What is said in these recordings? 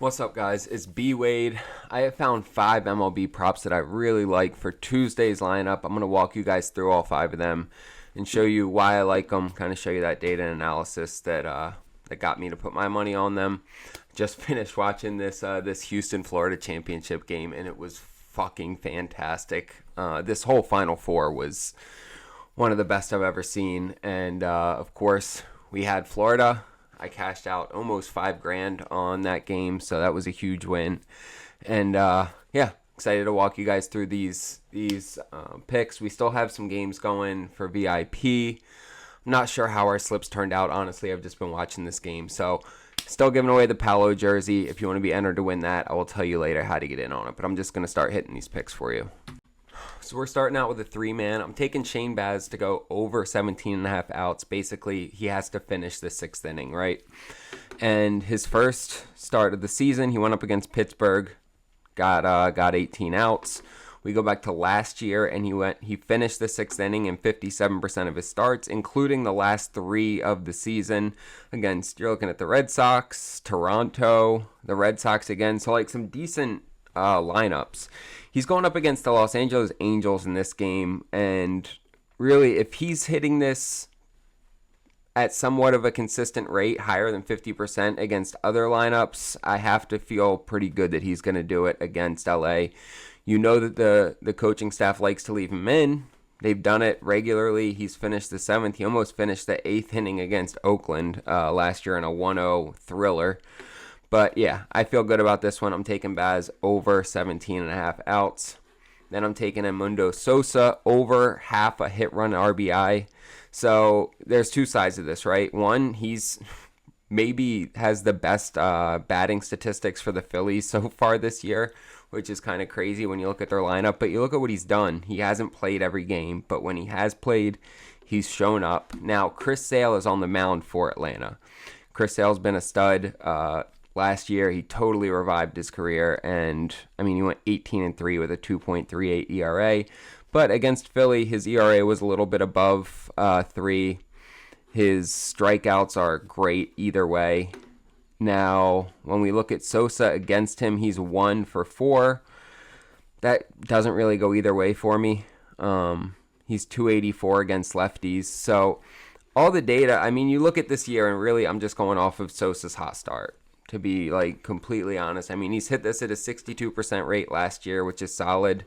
What's up, guys? It's B Wade. I have found 5 MLB props that I really like for Tuesday's lineup. I'm going to walk you guys through all 5 of them and show you why I like them, kind of show you that data analysis that got me to put my money on them. Just finished watching this Houston-Florida championship game, and it was fucking fantastic. This whole Final Four was one of the best I've ever seen, and of course, we had Florida. I cashed out almost $5,000 on that game, so that was a huge win. And excited to walk you guys through these picks. We still have some games going for VIP. I'm not sure how our slips turned out. Honestly, I've just been watching this game, so still giving away the Paolo jersey. If you want to be entered to win that, I will tell you later how to get in on it. But I'm just going to start hitting these picks for you. So we're starting out with a 3-man. I'm taking Shane Baz to go over 17.5 outs. Basically, he has to finish the 6th inning, right? And his first start of the season, he went up against Pittsburgh, got 18 outs. We go back to last year, and he finished the 6th inning in 57% of his starts, including the last 3 of the season against, you're looking at the Red Sox, Toronto, the Red Sox again. So like some decent lineups. He's going up against the Los Angeles Angels in this game, and really, if he's hitting this at somewhat of a consistent rate, higher than 50% against other lineups, I have to feel pretty good that he's going to do it against LA. You know that the coaching staff likes to leave him in. They've done it regularly. He's finished the 7th. He almost finished the 8th inning against Oakland last year in a 1-0 thriller. But yeah, I feel good about this one. I'm taking Baz over 17.5 outs. Then I'm taking Edmundo Sosa over half a hit run RBI. So there's 2 sides of this, right? One, he's maybe has the best batting statistics for the Phillies so far this year, which is kind of crazy when you look at their lineup. But you look at what he's done. He hasn't played every game, but when he has played, he's shown up. Now, Chris Sale is on the mound for Atlanta. Chris Sale's been a stud. Last year, he totally revived his career, and I mean, he went 18-3 with a 2.38 ERA. But against Philly, his ERA was a little bit above 3. His strikeouts are great either way. Now, when we look at Sosa against him, he's 1 for 4. That doesn't really go either way for me. He's 284 against lefties. So all the data, I mean, you look at this year, and really, I'm just going off of Sosa's hot start. To be like completely honest, I mean, he's hit this at a 62% rate last year, which is solid.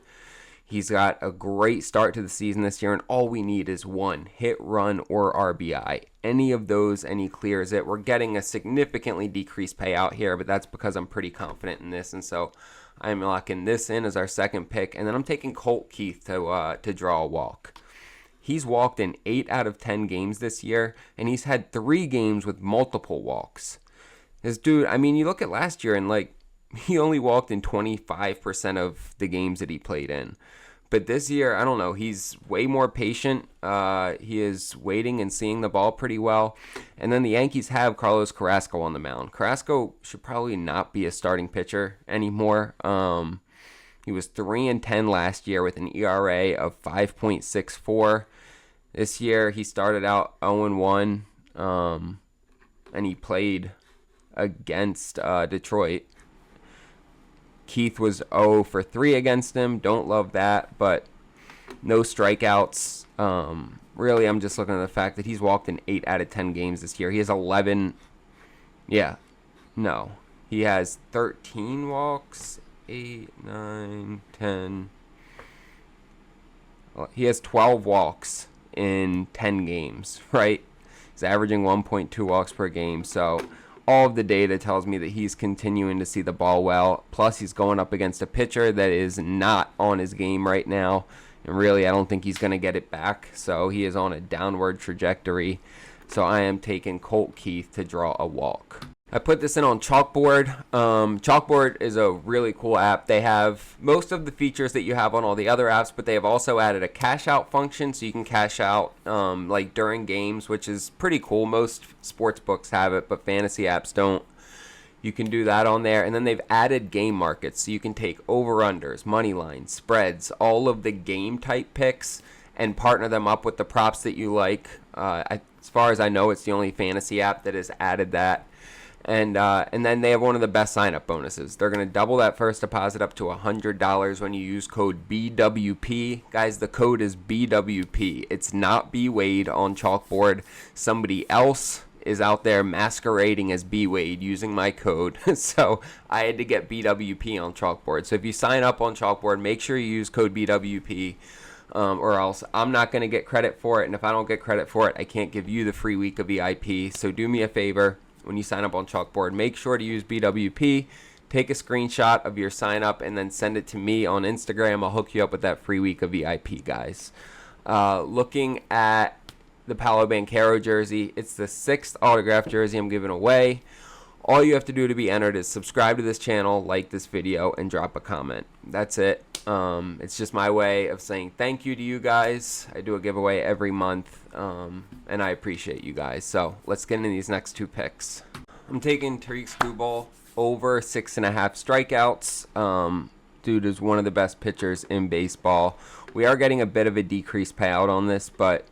He's got a great start to the season this year, and all we need is 1 hit, run, or RBI. Any of those, and he clears it. We're getting a significantly decreased payout here, but that's because I'm pretty confident in this, and so I'm locking this in as our second pick. And then I'm taking Colt Keith to draw a walk. He's walked in 8 out of 10 games this year, and he's had 3 games with multiple walks. This dude, I mean, you look at last year and, like, he only walked in 25% of the games that he played in. But this year, I don't know, he's way more patient. He is waiting and seeing the ball pretty well. And then the Yankees have Carlos Carrasco on the mound. Carrasco should probably not be a starting pitcher anymore. He was 3-10 last year with an ERA of 5.64. This year, he started out 0-1, and he played against Detroit. Keith was 0 for 3 against him. Don't love that, but no strikeouts. Really, I'm just looking at the fact that he's walked in 8 out of 10 games this year. He has 11. Yeah, no. He has 13 walks. 8, 9, 10. Well, he has 12 walks in 10 games, right? He's averaging 1.2 walks per game, so all of the data tells me that he's continuing to see the ball well. Plus, he's going up against a pitcher that is not on his game right now. And really, I don't think he's going to get it back. So he is on a downward trajectory. So I am taking Colt Keith to draw a walk. I put this in on Chalkboard. Chalkboard is a really cool app. They have most of the features that you have on all the other apps, but they have also added a cash out function, so you can cash out like during games, which is pretty cool. Most sports books have it, but fantasy apps don't. You can do that on there. And then they've added game markets, so you can take over-unders, Moneylines, spreads, all of the game type picks, and partner them up with the props that you like. As far as I know, it's the only fantasy app that has added that. And then they have one of the best sign-up bonuses. They're going to double that first deposit up to $100 when you use code BWP. Guys, the code is BWP. It's not B-Wade on Chalkboard. Somebody else is out there masquerading as B-Wade using my code. So I had to get BWP on Chalkboard. So if you sign up on Chalkboard, make sure you use code BWP. Or else I'm not going to get credit for it. And if I don't get credit for it, I can't give you the free week of VIP. So do me a favor. When you sign up on Chalkboard, make sure to use BWP, take a screenshot of your sign up, and then send it to me on Instagram. I'll hook you up with that free week of VIP, guys. Looking at the Paolo Banchero jersey, it's the 6th autographed jersey I'm giving away. All you have to do to be entered is subscribe to this channel, like this video, and drop a comment. That's it. It's just my way of saying thank you to you guys. I do a giveaway every month, and I appreciate you guys. So let's get into these next 2 picks. I'm taking Tarik Skubal over 6.5 strikeouts. Dude is one of the best pitchers in baseball. We are getting a bit of a decreased payout on this, but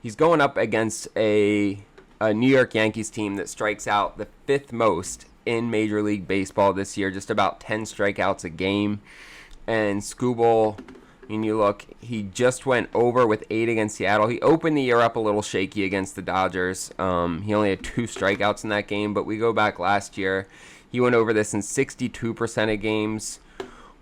he's going up against a New York Yankees team that strikes out the 5th most in Major League Baseball this year, just about 10 strikeouts a game. And Skubal, you look, he just went over with 8 against Seattle. He opened the year up a little shaky against the Dodgers. He only had 2 strikeouts in that game, but we go back last year. He went over this in 62% of games.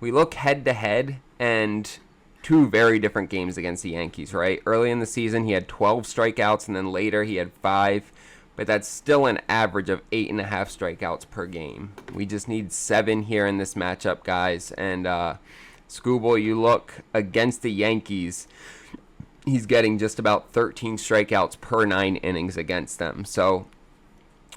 We look head-to-head, and 2 very different games against the Yankees, right? Early in the season, he had 12 strikeouts, and then later he had 5. But that's still an average of 8.5 strikeouts per game. We just need 7 here in this matchup, guys. And Skubal, you look against the Yankees, he's getting just about 13 strikeouts per 9 innings against them. So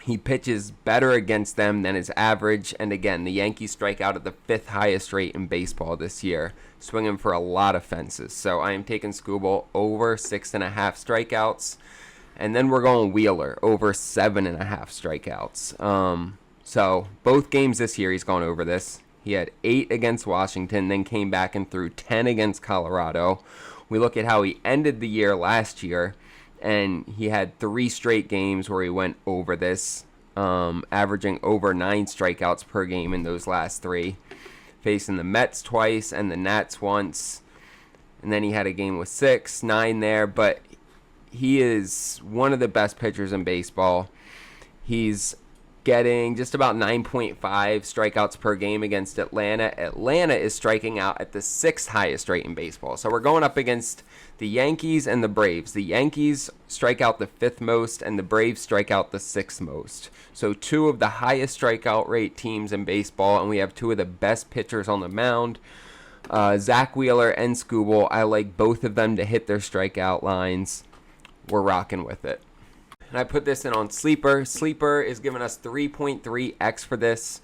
he pitches better against them than his average. And again, the Yankees strike out at the 5th highest rate in baseball this year, swinging for a lot of fences. So I am taking Skubal over 6.5 strikeouts. And then we're going Wheeler over 7.5 strikeouts. So both games this year he's gone over this. He had 8 against Washington, then came back and threw 10 against Colorado. We look at how he ended the year last year, and he had 3 straight games where he went over this, averaging over 9 strikeouts per game in those last 3. Facing the Mets twice and the Nats once. And then he had a game with 6, 9 there, but he is one of the best pitchers in baseball. He's getting just about 9.5 strikeouts per game against Atlanta. Atlanta is striking out at the 6th highest rate in baseball. So we're going up against the Yankees and the Braves. The Yankees strike out the 5th most, and the Braves strike out the 6th most. So 2 of the highest strikeout rate teams in baseball, and we have 2 of the best pitchers on the mound. Zack Wheeler and Skubal, I like both of them to hit their strikeout lines. We're rocking with it. And I put this in on Sleeper. Sleeper is giving us 3.3x for this.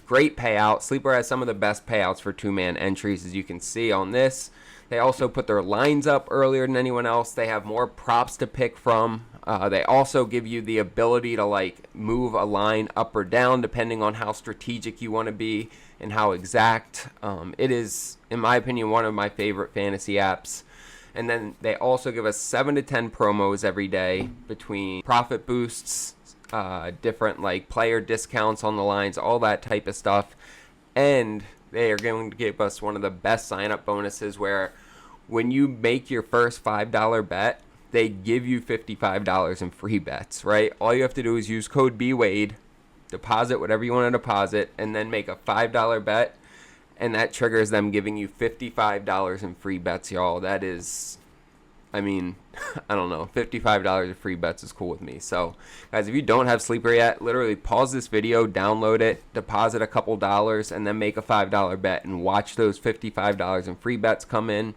Great payout. Sleeper has some of the best payouts for 2-man entries, as you can see on this. They also put their lines up earlier than anyone else. They have more props to pick from. They also give you the ability to move a line up or down depending on how strategic you want to be and how exact. It is, in my opinion, one of my favorite fantasy apps. And then they also give us 7 to 10 promos every day between profit boosts, different player discounts on the lines, all that type of stuff. And they are going to give us one of the best sign-up bonuses where when you make your first $5 bet, they give you $55 in free bets, right? All you have to do is use code BWADE, deposit whatever you want to deposit, and then make a $5 bet. And that triggers them giving you $55 in free bets, y'all. That is, I don't know. $55 in free bets is cool with me. So, guys, if you don't have Sleeper yet, literally pause this video, download it, deposit a couple dollars, and then make a $5 bet and watch those $55 in free bets come in.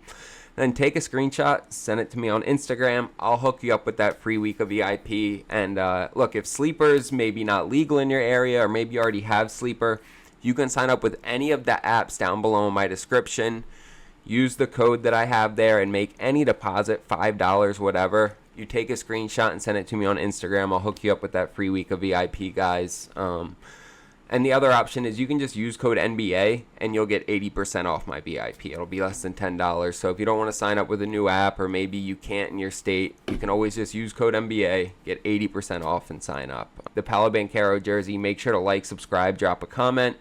Then take a screenshot, send it to me on Instagram. I'll hook you up with that free week of VIP. And look, if Sleeper's maybe not legal in your area or maybe you already have Sleeper, you can sign up with any of the apps down below in my description. Use the code that I have there and make any deposit, $5, whatever. You take a screenshot and send it to me on Instagram. I'll hook you up with that free week of VIP, guys. And And the other option is you can just use code NBA and you'll get 80% off my VIP. It'll be less than $10. So if you don't want to sign up with a new app, or maybe you can't in your state, you can always just use code NBA, get 80% off, and sign up. The Paolo Banchero jersey, make sure to like, subscribe, drop a comment.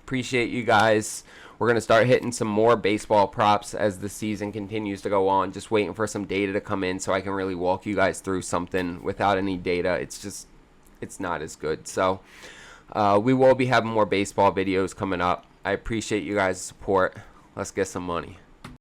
Appreciate you guys. We're going to start hitting some more baseball props as the season continues to go on. Just waiting for some data to come in so I can really walk you guys through something. Without any data, it's not as good. So we will be having more baseball videos coming up. I appreciate you guys' support. Let's get some money.